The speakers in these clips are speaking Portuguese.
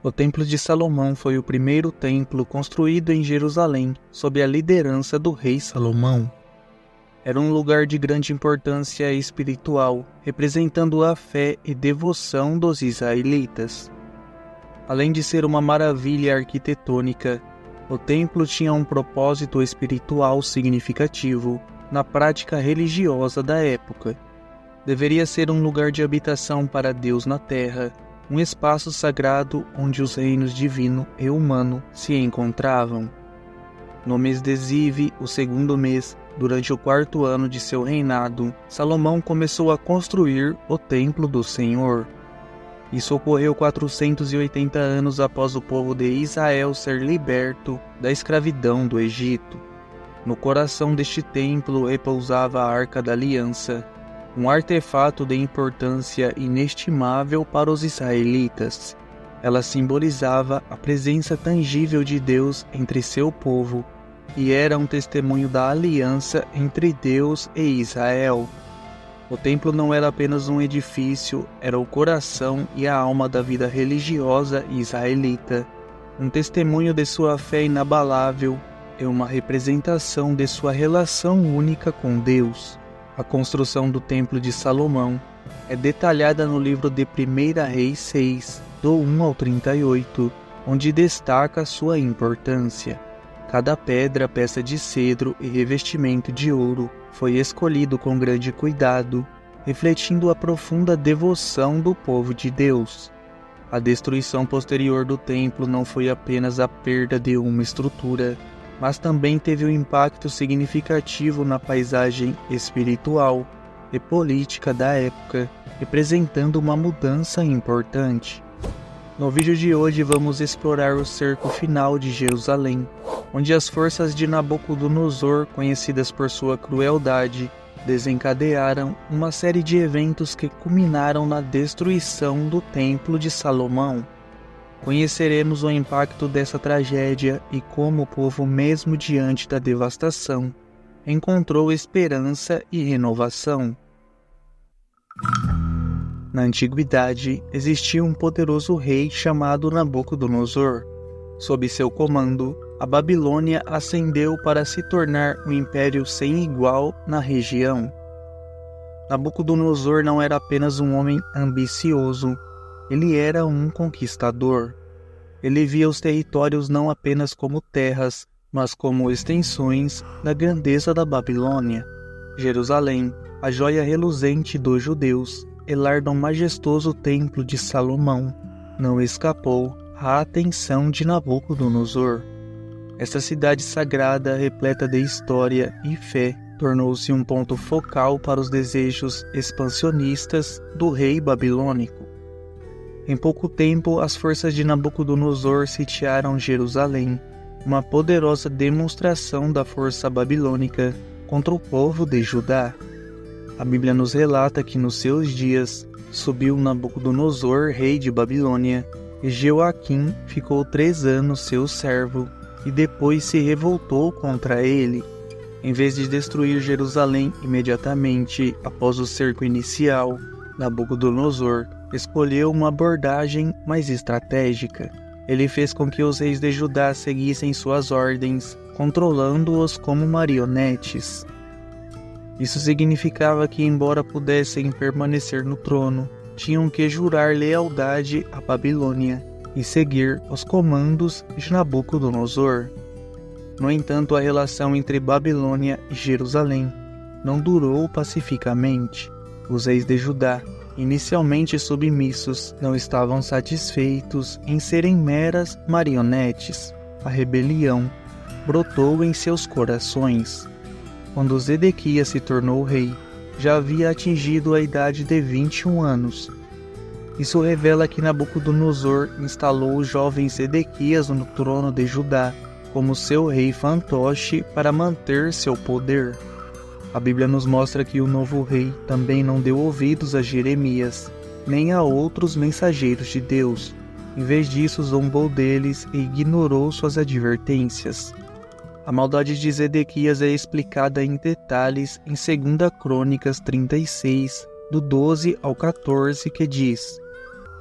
O Templo de Salomão foi o primeiro templo construído em Jerusalém, sob a liderança do rei Salomão. Era um lugar de grande importância espiritual, representando a fé e devoção dos israelitas. Além de ser uma maravilha arquitetônica, o templo tinha um propósito espiritual significativo na prática religiosa da época. Deveria ser um lugar de habitação para Deus na terra, um espaço sagrado onde os reinos divino e humano se encontravam. No mês de Ziv, o segundo mês, durante o 4º ano de seu reinado, Salomão começou a construir o Templo do Senhor. Isso ocorreu 480 anos após o povo de Israel ser liberto da escravidão do Egito. No coração deste templo repousava a Arca da Aliança, um artefato de importância inestimável para os israelitas. Ela simbolizava a presença tangível de Deus entre seu povo e era um testemunho da aliança entre Deus e Israel. O templo não era apenas um edifício, era o coração e a alma da vida religiosa israelita, um testemunho de sua fé inabalável e uma representação de sua relação única com Deus. A construção do Templo de Salomão é detalhada no livro de 1 Reis 6, do 1 ao 38, onde destaca sua importância. Cada pedra, peça de cedro e revestimento de ouro foi escolhido com grande cuidado, refletindo a profunda devoção do povo de Deus. A destruição posterior do templo não foi apenas a perda de uma estrutura, mas também teve um impacto significativo na paisagem espiritual e política da época, representando uma mudança importante. No vídeo de hoje vamos explorar o cerco final de Jerusalém, onde as forças de Nabucodonosor, conhecidas por sua crueldade, desencadearam uma série de eventos que culminaram na destruição do Templo de Salomão. Conheceremos o impacto dessa tragédia e como o povo, mesmo diante da devastação, encontrou esperança e renovação. Na antiguidade, existia um poderoso rei chamado Nabucodonosor. Sob seu comando, a Babilônia ascendeu para se tornar um império sem igual na região. Nabucodonosor não era apenas um homem ambicioso, ele era um conquistador. Ele via os territórios não apenas como terras, mas como extensões da grandeza da Babilônia. Jerusalém, a joia reluzente dos judeus, e lar do majestoso templo de Salomão, não escapou à atenção de Nabucodonosor. Essa cidade sagrada, repleta de história e fé, tornou-se um ponto focal para os desejos expansionistas do rei babilônico. Em pouco tempo, as forças de Nabucodonosor sitiaram Jerusalém, uma poderosa demonstração da força babilônica contra o povo de Judá. A Bíblia nos relata que nos seus dias subiu Nabucodonosor, rei de Babilônia, e Jeoaquim ficou 3 anos seu servo, e depois se revoltou contra ele. Em vez de destruir Jerusalém imediatamente após o cerco inicial, Nabucodonosor escolheu uma abordagem mais estratégica. Ele fez com que os reis de Judá seguissem suas ordens, controlando-os como marionetes. Isso significava que, embora pudessem permanecer no trono, tinham que jurar lealdade à Babilônia e seguir os comandos de Nabucodonosor. No entanto, a relação entre Babilônia e Jerusalém não durou pacificamente. Os reis de Judá, inicialmente submissos, não estavam satisfeitos em serem meras marionetes. A rebelião brotou em seus corações. Quando Zedequias se tornou rei, já havia atingido a idade de 21 anos. Isso revela que Nabucodonosor instalou o jovem Zedequias no trono de Judá como seu rei fantoche para manter seu poder. A Bíblia nos mostra que o novo rei também não deu ouvidos a Jeremias, nem a outros mensageiros de Deus. Em vez disso, zombou deles e ignorou suas advertências. A maldade de Zedequias é explicada em detalhes em 2 Crônicas 36, do 12 ao 14, que diz: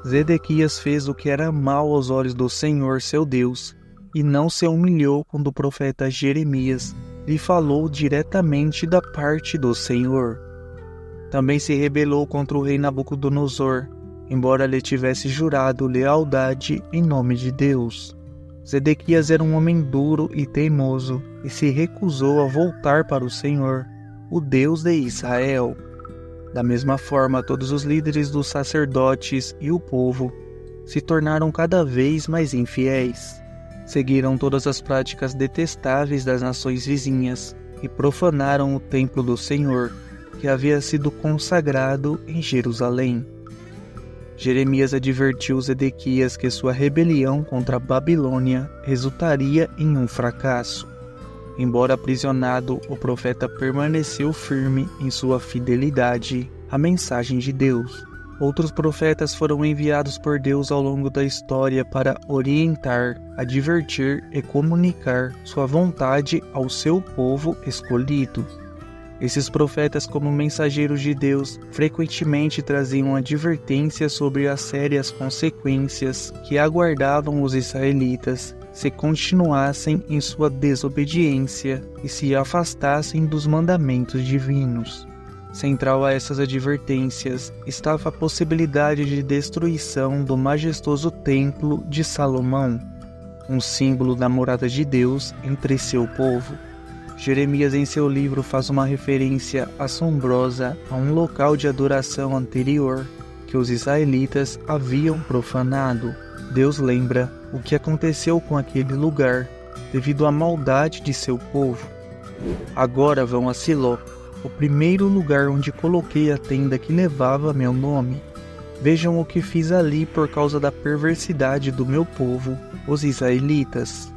Zedequias fez o que era mal aos olhos do Senhor seu Deus, e não se humilhou quando o profeta Jeremias lhe falou diretamente da parte do Senhor. Também se rebelou contra o rei Nabucodonosor, embora lhe tivesse jurado lealdade em nome de Deus. Zedequias era um homem duro e teimoso, e se recusou a voltar para o Senhor, o Deus de Israel. Da mesma forma, todos os líderes dos sacerdotes e o povo se tornaram cada vez mais infiéis. Seguiram todas as práticas detestáveis das nações vizinhas e profanaram o templo do Senhor, que havia sido consagrado em Jerusalém. Jeremias advertiu Zedequias que sua rebelião contra a Babilônia resultaria em um fracasso. Embora aprisionado, o profeta permaneceu firme em sua fidelidade à mensagem de Deus. Outros profetas foram enviados por Deus ao longo da história para orientar, advertir e comunicar sua vontade ao seu povo escolhido. Esses profetas, como mensageiros de Deus, frequentemente traziam advertências sobre as sérias consequências que aguardavam os israelitas se continuassem em sua desobediência e se afastassem dos mandamentos divinos. Central a essas advertências estava a possibilidade de destruição do majestoso templo de Salomão, um símbolo da morada de Deus entre seu povo. Jeremias em seu livro faz uma referência assombrosa a um local de adoração anterior que os israelitas haviam profanado. Deus lembra o que aconteceu com aquele lugar devido à maldade de seu povo. Agora vão a Siló, o primeiro lugar onde coloquei a tenda que levava meu nome. Vejam o que fiz ali por causa da perversidade do meu povo, os israelitas.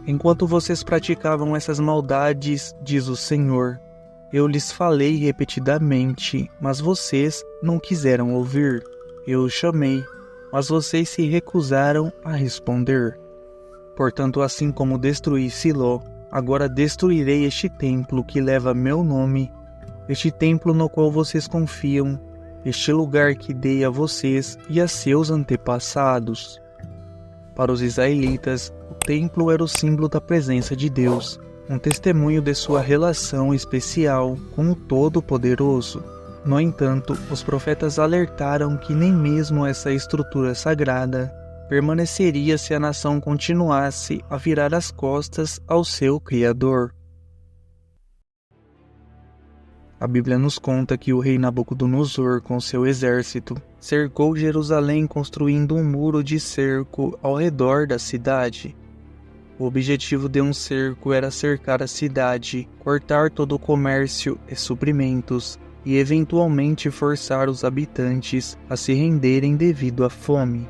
Enquanto vocês praticavam essas maldades, diz o Senhor, eu lhes falei repetidamente, mas vocês não quiseram ouvir. Eu os chamei, mas vocês se recusaram a responder. Portanto, assim como destruí Siló, agora destruirei este templo que leva meu nome, este templo no qual vocês confiam, este lugar que dei a vocês e a seus antepassados. Para os israelitas, o templo era o símbolo da presença de Deus, um testemunho de sua relação especial com o Todo-Poderoso. No entanto, os profetas alertaram que nem mesmo essa estrutura sagrada permaneceria se a nação continuasse a virar as costas ao seu Criador. A Bíblia nos conta que o rei Nabucodonosor, com seu exército, cercou Jerusalém construindo um muro de cerco ao redor da cidade. O objetivo de um cerco era cercar a cidade, cortar todo o comércio e suprimentos e eventualmente forçar os habitantes a se renderem devido à fome.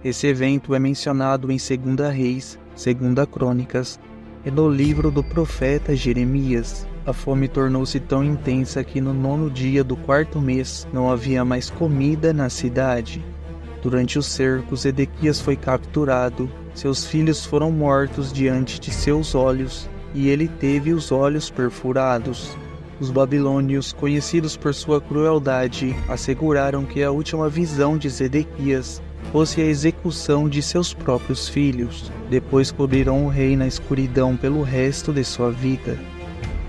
Esse evento é mencionado em 2 Reis, 2 Crônicas e no livro do profeta Jeremias. A fome tornou-se tão intensa que no 9º dia do 4º mês não havia mais comida na cidade. Durante o cerco, Zedequias foi capturado, seus filhos foram mortos diante de seus olhos e ele teve os olhos perfurados. Os babilônios, conhecidos por sua crueldade, asseguraram que a última visão de Zedequias fosse a execução de seus próprios filhos. Depois cobriram o rei na escuridão pelo resto de sua vida.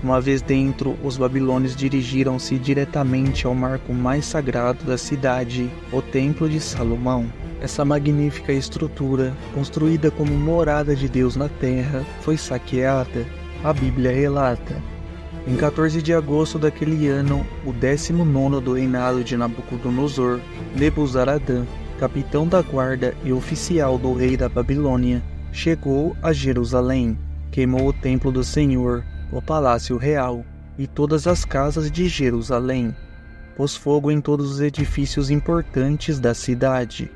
Uma vez dentro, os babilônios dirigiram-se diretamente ao marco mais sagrado da cidade, o Templo de Salomão. Essa magnífica estrutura, construída como morada de Deus na terra, foi saqueada. A Bíblia relata. Em 14 de agosto daquele ano, o 19º do reinado de Nabucodonosor, Nebuzaradã, capitão da guarda e oficial do rei da Babilônia, chegou a Jerusalém, queimou o templo do Senhor, o palácio real e todas as casas de Jerusalém. Pôs fogo em todos os edifícios importantes da cidade.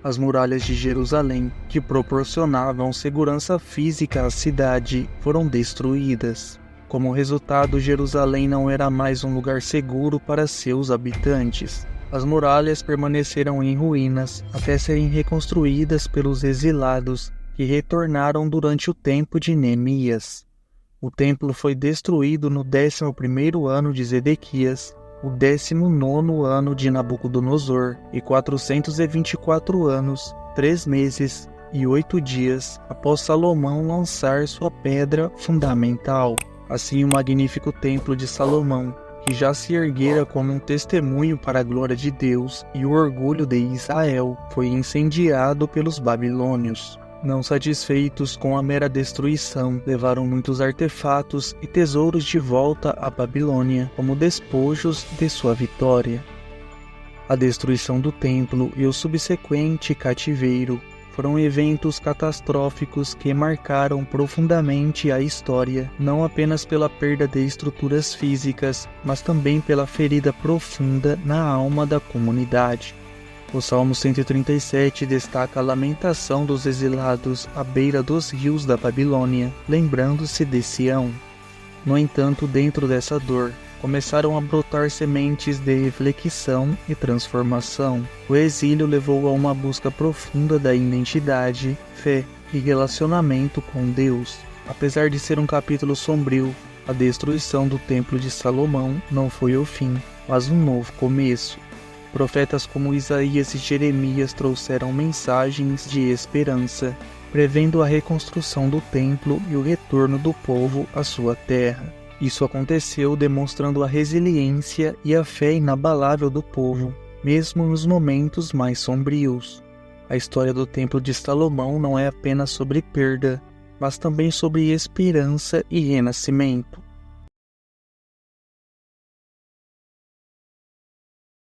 As muralhas de Jerusalém, que proporcionavam segurança física à cidade, foram destruídas. Como resultado, Jerusalém não era mais um lugar seguro para seus habitantes. As muralhas permaneceram em ruínas até serem reconstruídas pelos exilados que retornaram durante o tempo de Neemias. O templo foi destruído no 11º ano de Zedequias, o 19º ano de Nabucodonosor e 424 anos, 3 meses e 8 dias após Salomão lançar sua pedra fundamental. Assim, o magnífico templo de Salomão, que já se erguera como um testemunho para a glória de Deus e o orgulho de Israel, foi incendiado pelos babilônios. Não satisfeitos com a mera destruição, levaram muitos artefatos e tesouros de volta à Babilônia, como despojos de sua vitória. A destruição do templo e o subsequente cativeiro foram eventos catastróficos que marcaram profundamente a história, não apenas pela perda de estruturas físicas, mas também pela ferida profunda na alma da comunidade. O Salmo 137 destaca a lamentação dos exilados à beira dos rios da Babilônia, lembrando-se de Sião. No entanto, dentro dessa dor, começaram a brotar sementes de reflexão e transformação. O exílio levou a uma busca profunda da identidade, fé e relacionamento com Deus. Apesar de ser um capítulo sombrio, a destruição do Templo de Salomão não foi o fim, mas um novo começo. Profetas como Isaías e Jeremias trouxeram mensagens de esperança, prevendo a reconstrução do templo e o retorno do povo à sua terra. Isso aconteceu demonstrando a resiliência e a fé inabalável do povo, mesmo nos momentos mais sombrios. A história do Templo de Salomão não é apenas sobre perda, mas também sobre esperança e renascimento.